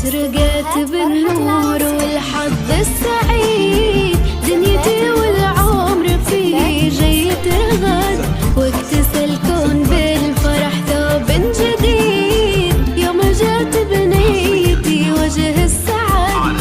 أشرقت بالنور والحظ السعيد، دنيتي والعمر فيه جاي ترغد، واكتسى الكون بالفرح ثوب جديد، يوم جات بنيتي وجه السعد.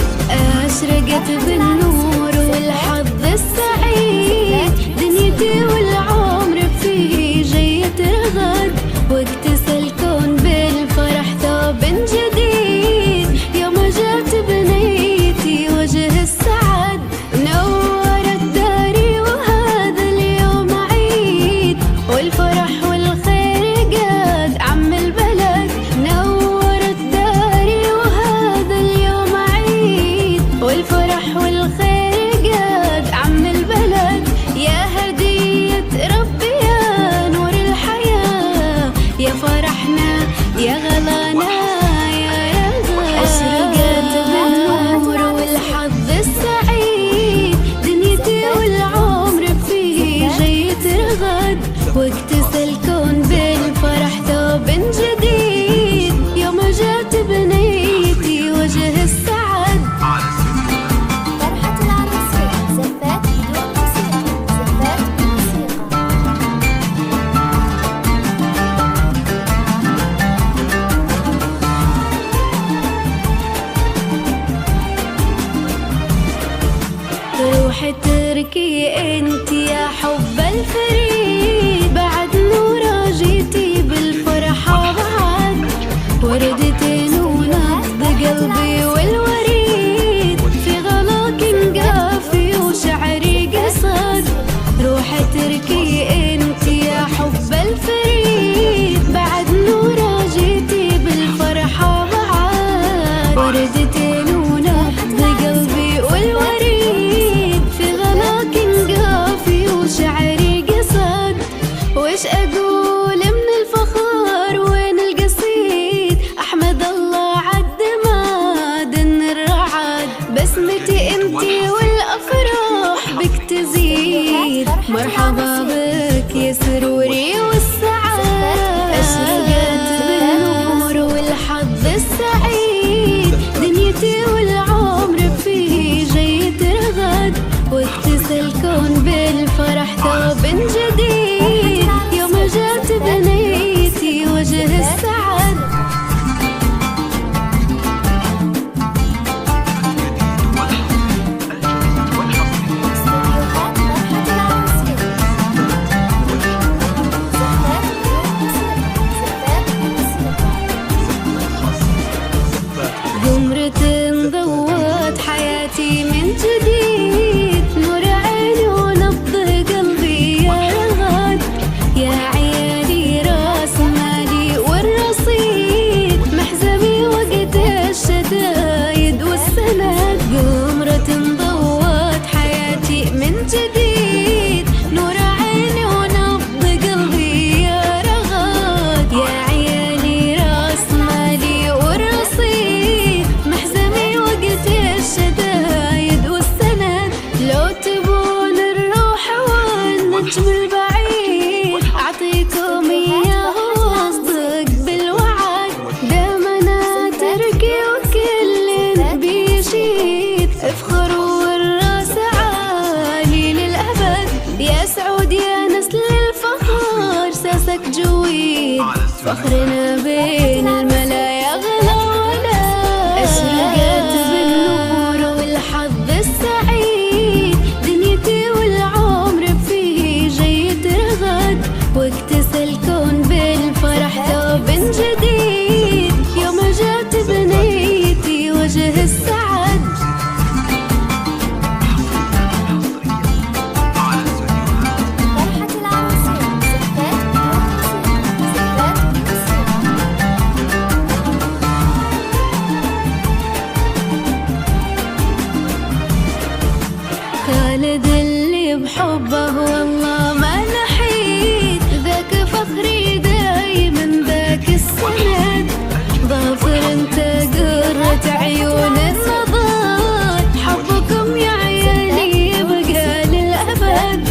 أشرقت بالنور والحظ السعيد، دنيتي والعمر فيه جاي ترغد، واكتسى الكون بالفرح ثوب جديد، يوم جات بنيتي وجه السعد. نورت داري وهذا اليوم عيد، والفرح والخير قاد عم البلد. نورت داري وهذا اليوم عيد، والفرح والخير قاد عم البلد. يا هدية ربي يا نور الحياة، يا فرحنا يا غلانا يا رضا. أشرقت بالنور والحظ السعيد، دنيتي والعمر فيه جاي ترغد، واكتسى الكون بالفرح ثوب جديد، يوم جات بنيتي وجه السعد. فرحة العروسين زفات بدون موسيقى، زفات بموسيقى. روحي تركي انت يا حب الفريد، بعد نورة جيتي بالفرحة بعد، وردتي ونبض قلبي والوريد، في غلاك قافي وشعري قصد. روحي تركي انت يا حب الفريد، بعد نورة جيتي بالفرحة بعد، وردتي ونبض قلبي والوريد، في غلاك قافي وشعري قصد. وش أقول من الفخر وين القصيد، أحمد الله عالدماد الرعد، بسمتي انتي والأفراح بك تزيد، مرحبا بك يا سروري والسعاد. أشرقت بالنور والحظ السعيد، دنيتي والعمر فيه جاي ترغد، واكتسى الكون بالفرح ثوب جديد، يوم جات بنيتي وجه السعد. استديوهات فرحة العروسين، زفات بدون موسيقى، زفات بموسيقى. قمرة ضوت حياتي من جديد، نور عيني ونبض قلبي يا رغد، يا عيالي راس مالي والرصيد، محزمي وقت الشدايد والسند. قمرة ضوت حياتي من جديد، نور عيني ونبض قلبي يا رغد، يا عيالي راس مالي والرصيد، محزمي وقت الشدايد والسند. لو تبون الروح والنجم البعيد، أعطيكم إياه وأصدق بالوعد، دامنا تركي وكل بيشيد، افخروا والراس عالي للأبد، يا سعود يا نسل الفخر ساسك جويد، فخرنا بين الملا يا غلا ولا. أشرقت بالنور والحظ السعيد، دنيتي والعمر فيه جاي ترغد، واكتسى الكون بالفرح ثوب جديد، يوم جات بنيتي وجه السعد. فرحة العروسين زفات بدون موسيقى، زفات بموسيقى. خالد اللي بحبه والله ما نحيد، ذاك فخري دايما ذاك السند، ظافر انت قرة عيون النظر، حبكم يا عيالي يبقى للأبد،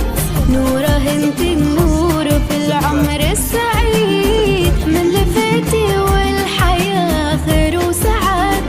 نوره انت النور في العمر السعيد، من لفيتي والحياة خير وسعد.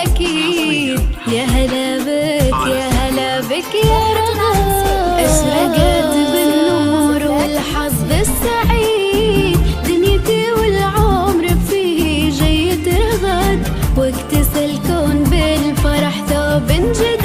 أكيد. يا هلا بك يا هلا بك يا رغد، أشرقت بالنور والحظ السعيد، دنيتي والعمر فيه جاي ترغد، واكتسى الكون بالفرح ثوب جديد.